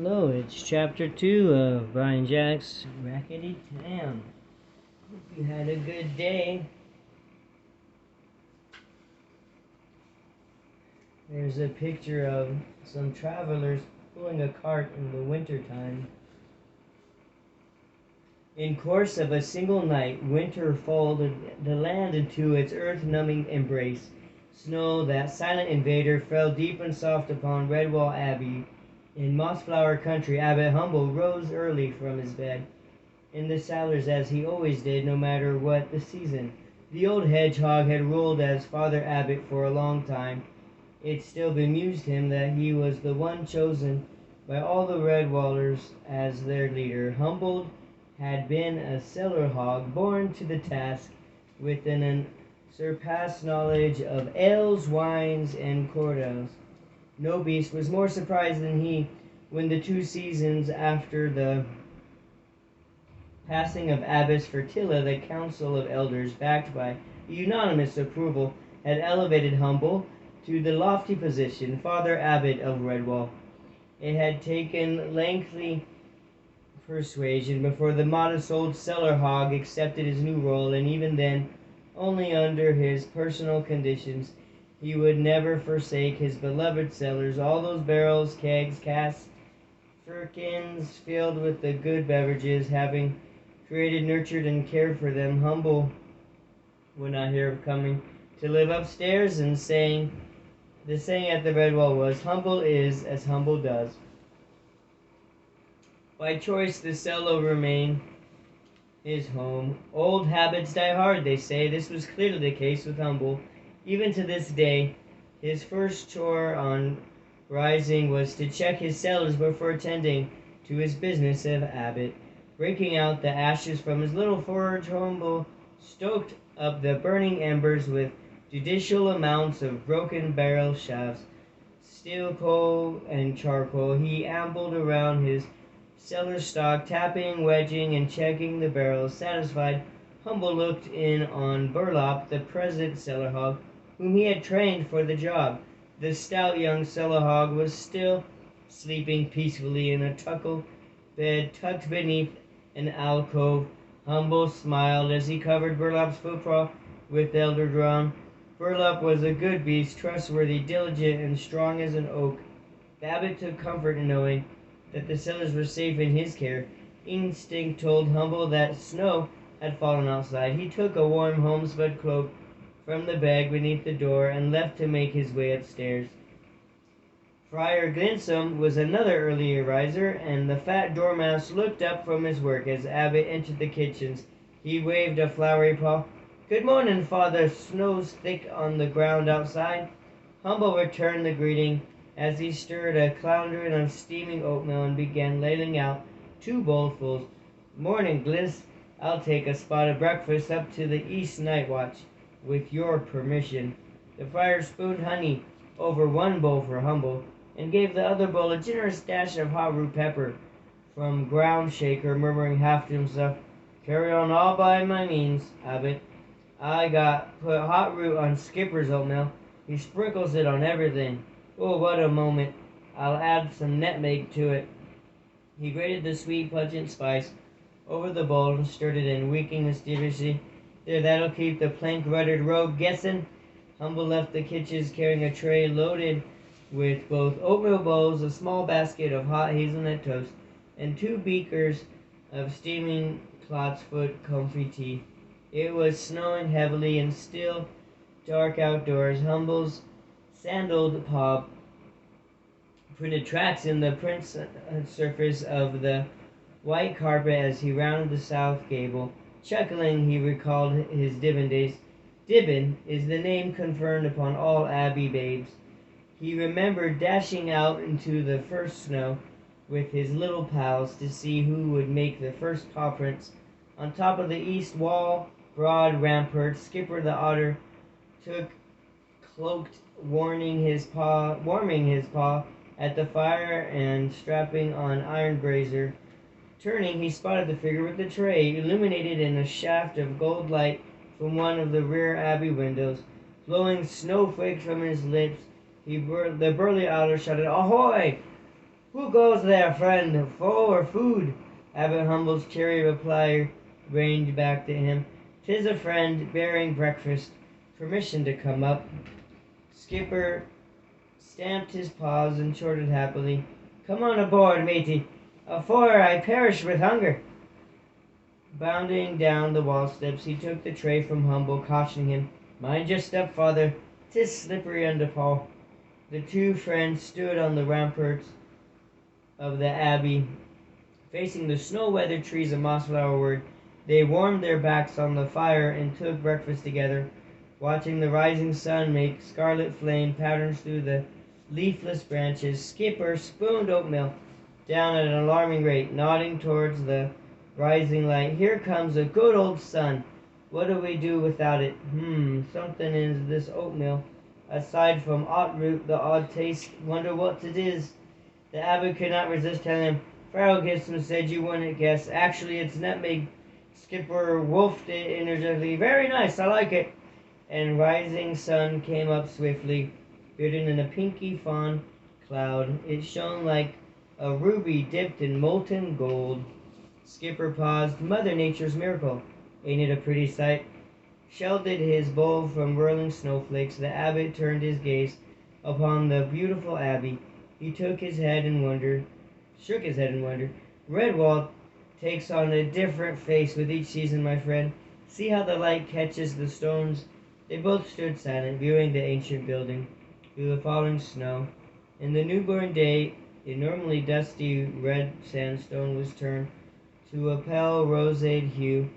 Hello, it's chapter 2 of Brian Jack's Rakkety Tam. Hope you had a good day. There's a picture of some travelers pulling a cart in the wintertime. In course of a single night, winter folded the land into its earth-numbing embrace. Snow, that silent invader, fell deep and soft upon Redwall Abbey. In Mossflower Country, Abbot Humble rose early from his bed in the cellars, as he always did, no matter what the season. The old hedgehog had ruled as Father Abbot for a long time. It still bemused him that he was the one chosen by all the Redwallers as their leader. Humboldt had been a cellar hog, born to the task, with an unsurpassed knowledge of ales, wines, and cordials. No beast was more surprised than he when the 2 seasons after the passing of Abbess Fertilla, the council of elders, backed by unanimous approval, had elevated Humboldt to the lofty position, Father Abbot of Redwall. It had taken lengthy persuasion before the modest old cellar hog accepted his new role, and even then only under his personal conditions. He would never forsake his beloved cellars, all those barrels, kegs, casks, firkins filled with the good beverages. Having created, nurtured, and cared for them, Humble would not hear of coming to live upstairs, and the saying at the Redwall was, "Humble is as humble does." By choice, the cellar remained his home. Old habits die hard, they say. This was clearly the case with Humble. Even to this day, his first chore on rising was to check his cellars before attending to his business of abbot. Breaking out the ashes from his little forge, Humble stoked up the burning embers with judicial amounts of broken barrel shafts, steel coal, and charcoal. He ambled around his cellar stock, tapping, wedging, and checking the barrels. Satisfied, Humble looked in on Burlap, the present cellar hog, whom he had trained for the job. The stout young cellar hog was still sleeping peacefully in a truckle bed tucked beneath an alcove. Humble smiled as he covered Burlap's footpaw with elder down. Burlap was a good beast, trustworthy, diligent, and strong as an oak. The abbot took comfort in knowing that the cellars were safe in his care. Instinct told Humble that snow had fallen outside. He took a warm homespun cloak from the bag beneath the door and left to make his way upstairs. Friar Glinsome was another early riser, and the fat dormouse looked up from his work as Abbot entered the kitchens. He waved a flowery paw. "Good morning, Father. Snow's thick on the ground outside." Humble returned the greeting as he stirred a cauldron of steaming oatmeal and began ladling out 2 bowlfuls. "Morning, Glis. I'll take a spot of breakfast up to the East Night Watch, with your permission." The friar spooned honey over 1 bowl for Humble, and gave the other bowl a generous dash of hot root pepper from Ground Shaker, murmuring half to himself, "Carry on all by my means, Abbot. I got put hot root on Skipper's oatmeal. He sprinkles it on everything. Oh, what a moment. I'll add some nutmeg to it." He grated the sweet, pungent spice over the bowl and stirred it in, winking mischievously. "There, that'll keep the plank-ruddered rogue guessing." Humble left the kitchen carrying a tray loaded with both oatmeal bowls, a small basket of hot hazelnut toast, and 2 beakers of steaming Clotsfoot comfy tea. It was snowing heavily and still dark outdoors. Humble's sandaled paw printed tracks in the surface of the white carpet as he rounded the south gable. Chuckling, he recalled his Dibbin days. Dibbin is the name conferred upon all Abbey babes. He remembered dashing out into the first snow with his little pals to see who would make the first paw prints. On top of the east wall, broad rampart, Skipper the otter took cloaked, warming his paw at the fire and strapping on iron brazier. Turning, he spotted the figure with the tray, illuminated in a shaft of gold light from one of the rear Abbey windows. Blowing snowflakes from his lips, the burly otter shouted, "Ahoy!" Who goes there, friend, for food? Abbot Humble's cheery reply ranged back to him. "'Tis a friend bearing breakfast. Permission to come up." Skipper stamped his paws and chortled happily. "Come on aboard, matey, afore I perish with hunger." Bounding down the wall steps, he took the tray from Humble, cautioning him, "Mind your step, father. 'Tis slippery under paw." The two friends stood on the ramparts of the abbey, facing the snow-weathered trees of Mossflower. They warmed their backs on the fire and took breakfast together, watching the rising sun make scarlet flame patterns through the leafless branches. Skipper spooned oatmeal down at an alarming rate, nodding towards the rising light. "Here comes a good old sun. What do we do without it? Something in this oatmeal. Aside from oat root, the odd taste. Wonder what it is." The abbot could not resist telling him. "Farrell Gibson said you wouldn't guess. Actually, it's nutmeg." Skipper wolfed it energetically. "Very nice, I like it." And rising sun came up swiftly, hidden in a pinky fawn cloud. It shone like a ruby dipped in molten gold. Skipper paused. "Mother Nature's miracle. Ain't it a pretty sight?" Shielded his bowl from whirling snowflakes, the abbot turned his gaze upon the beautiful abbey. He shook his head in wonder. "Redwall takes on a different face with each season, my friend. See how the light catches the stones." They both stood silent, viewing the ancient building through the falling snow. In the newborn day, the normally dusty red sandstone was turned to a pale roseate hue,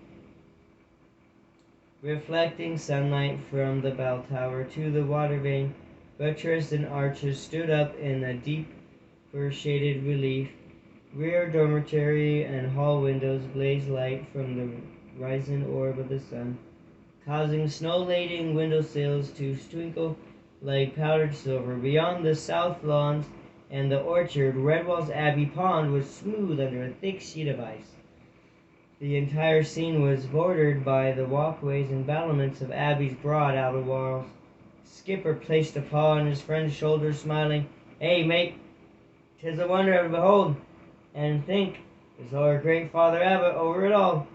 reflecting sunlight from the bell tower to the water vane. Buttress and arches stood up in a deep fir-shaded relief. Rear dormitory and hall windows blazed light from the rising orb of the sun, causing snow-laden windowsills to twinkle like powdered silver. Beyond the south lawns and the orchard, Redwall's Abbey pond was smooth under a thick sheet of ice. The entire scene was bordered by the walkways and battlements of Abbey's broad outer walls. Skipper placed a paw on his friend's shoulder, smiling. "Hey, mate, 'tis a wonder to behold, and think, there's our great Father Abbot over it all."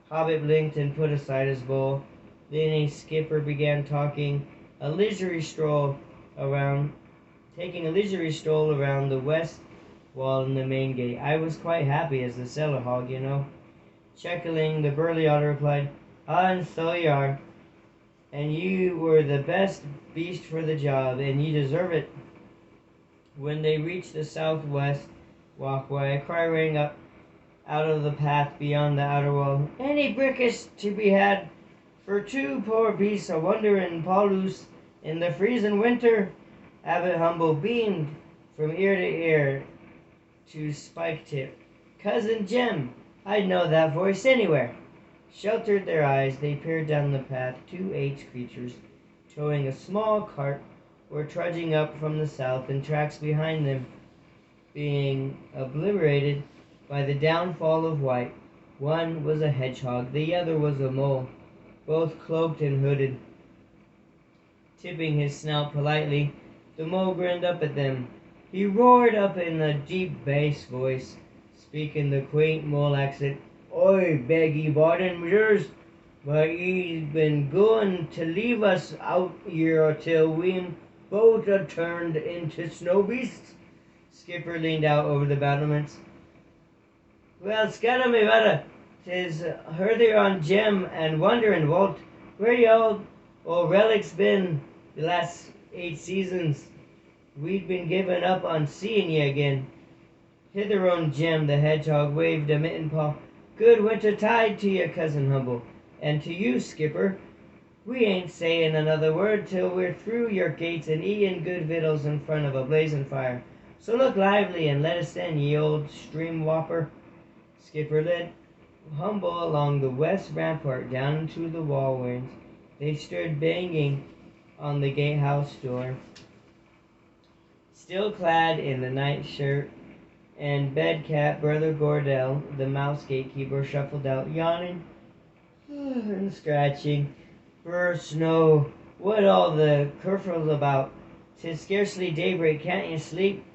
Hobbit blinked and put aside his bowl. Then Skipper began taking a leisurely stroll around the west wall and the main gate. "I was quite happy as the cellar hog, you know." Chuckling, the burly otter replied, "Ah, and so you are. And you were the best beast for the job, and you deserve it." When they reached the southwest walkway, a cry rang up out of the path beyond the outer wall. "Any brickish to be had for two poor beasts a wanderin' Paulus in the freezing winter?" Abbot Humble beamed from ear to ear to Spike Tip. "Cousin Jim, I'd know that voice anywhere." Sheltered their eyes, they peered down the path. Two aged creatures, towing a small cart, were trudging up from the south, and tracks behind them being obliterated by the downfall of white. One was a hedgehog, the other was a mole, both cloaked and hooded. Tipping his snout politely, the mole grinned up at them. He roared up in a deep bass voice, speaking the quaint mole accent. "Oi beg ye pardon, sirs, but ye's been goin' to leave us out here till we'm both a turned into snow beasts?" Skipper leaned out over the battlements. "Well, scatter me weather, 'tis hurther on Jem and wonderin', Walt, where y'all old relics been the last 8 seasons. We'd been giving up on seeing ye again." Hither on Jem, the hedgehog waved a mittened paw. "Good winter tide to ye, Cousin Humble, and to you, Skipper. We ain't sayin' another word till we're through your gates and eatin' good victuals in front of a blazing fire. So look lively and let us in, ye old stream whopper." Skipper led Humble along the west rampart down into the wall wings. They stood banging on the gatehouse door. Still clad in the nightshirt and bedcap, Brother Gordell, the mouse gatekeeper, shuffled out, yawning and scratching. "Brr, Snow, what all the kerfuffle about? 'Tis scarcely daybreak. Can't you sleep?"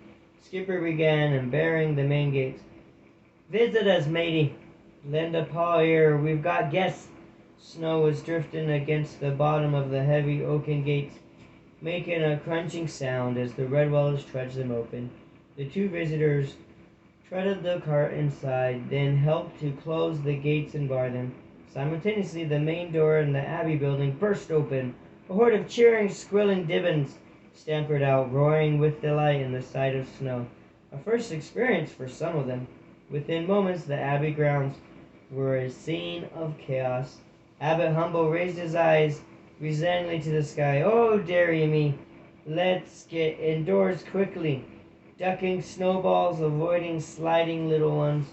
Skipper began unbarring the main gates. "Visit us, matey. Lend a paw here. We've got guests." Snow was drifting against the bottom of the heavy oaken gates, making a crunching sound as the Redwallers trudged them open. The two visitors treaded the cart inside, then helped to close the gates and bar them. Simultaneously, the main door in the Abbey building burst open. A horde of cheering, squealing Dibbons scampered out, roaring with delight in the sight of snow. A first experience for some of them. Within moments, the Abbey grounds were a scene of chaos. Abbot Humble raised his eyes resentfully to the sky. "Oh, dearie me, let's get indoors quickly." Ducking snowballs, avoiding sliding little ones,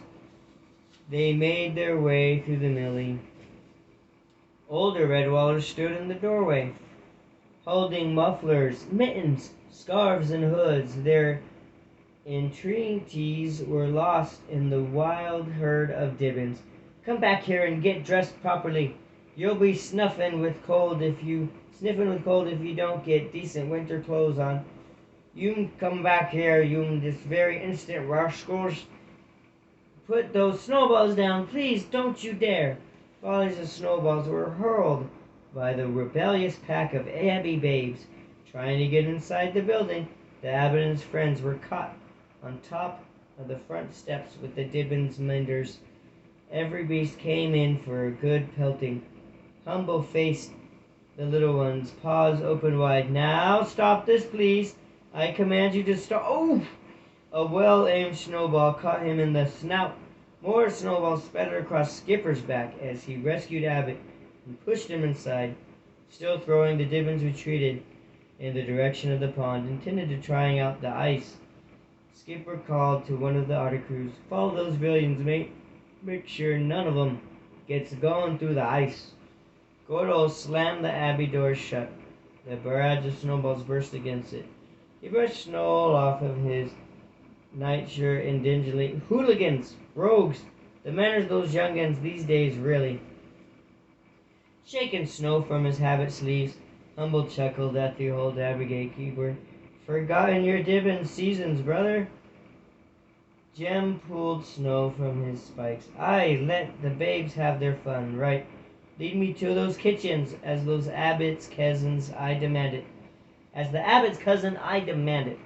they made their way through the melee. Older Redwallers stood in the doorway, holding mufflers, mittens, scarves, and hoods. Their entreaties were lost in the wild herd of Dibbons. "Come back here and get dressed properly. You'll be sniffing with cold if you don't get decent winter clothes on. You come back here, you this very instant, rascals. Put those snowballs down, please, don't you dare." Volleys of snowballs were hurled by the rebellious pack of Abbey babes trying to get inside the building. The abbot and his friends were caught on top of the front steps with the Dibbons menders. Every beast came in for a good pelting. Humble faced the little ones, paws open wide. "Now stop this, please. I command you to stop." Oh! A well-aimed snowball caught him in the snout. More snowballs spattered across Skipper's back as he rescued Abbott and pushed him inside. Still throwing, the Dibbons retreated in the direction of the pond, intended to trying out the ice. Skipper called to one of the otter crews. "Follow those villains, mate. Make sure none of them gets going through the ice." Gordo slammed the Abbey door shut. The barrage of snowballs burst against it. He brushed snow off of his nightshirt indulgently. "Hooligans! Rogues! The manners of those young'uns these days, really." Shaking snow from his habit sleeves, Humble chuckled at the old Abbey gatekeeper. "Forgotten your Dibbon seasons, brother?" Jem pulled snow from his spikes. "Aye, let the babes have their fun, right. Lead me to those kitchens, as those abbot's cousins, I demand it. As the abbot's cousin, I demand it."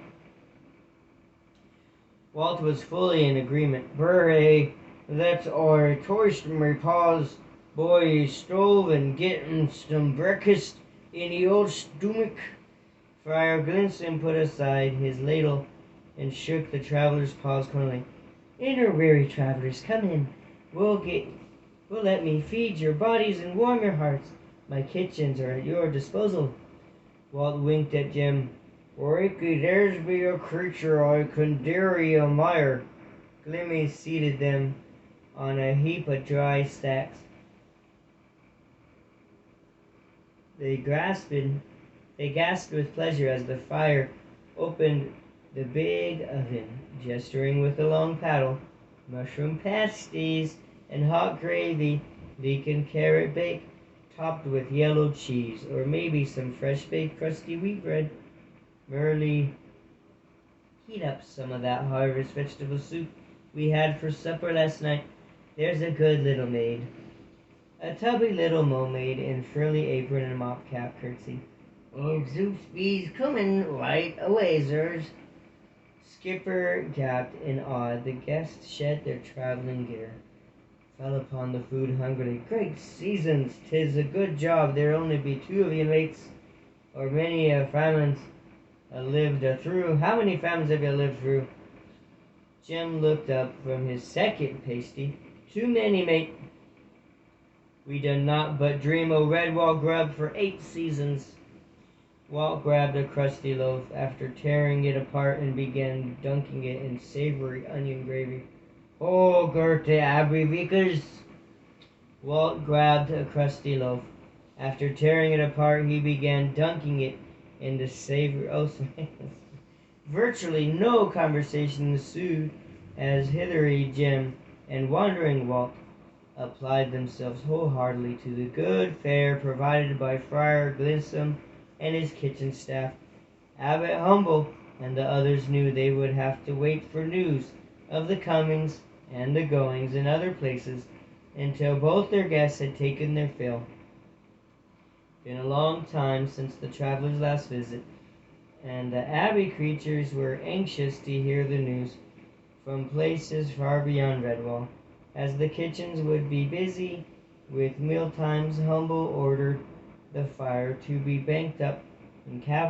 Walt was fully in agreement. "Bray, that's our toast, my paws. Boy, stove and gettin' some breakfast in the old stomach." Friar Glinson put aside his ladle and shook the travelers' paws cordially. "Enter, weary travelers, come in. We'll let me feed your bodies and warm your hearts. My kitchens are at your disposal." Walt winked at Jim. "Ricky, there's be a creature I can dairy admire." Glimmy seated them on a heap of dry sacks. They gasped with pleasure as the fire opened the big oven, gesturing with a long paddle. "Mushroom pasties and hot gravy, leek and carrot bake, topped with yellow cheese, or maybe some fresh-baked crusty wheat bread. Merely heat up some of that harvest vegetable soup we had for supper last night. There's a good little maid." A tubby little mermaid in frilly apron and mop cap curtsied. "Oh, Zeus be's comin' right away, sirs." Skipper gaped in awe. The guests shed their traveling gear, fell upon the food hungrily. "Great seasons! 'Tis a good job there only be two of ye mates, or many a famine's lived through." "How many famines have you lived through?" Jim looked up from his second pasty. "Too many, mate. We done not but dream o' Redwall grub for 8 seasons." Walt grabbed a crusty loaf after tearing it apart and began dunking it in savory onion gravy. "Oh, Gertie Abbey Vickers!" Walt grabbed a crusty loaf. After tearing it apart, he began dunking it in the savory. Virtually no conversation ensued as Hilary, Jim, and wandering Walt applied themselves wholeheartedly to the good fare provided by Friar Glinsom and his kitchen staff. Abbot Humble, and the others knew they would have to wait for news of the comings and the goings in other places until both their guests had taken their fill. Been a long time since the travelers' last visit, and the Abbey creatures were anxious to hear the news from places far beyond Redwall. As the kitchens would be busy with meal times, Humble ordered the fire to be banked up in caverns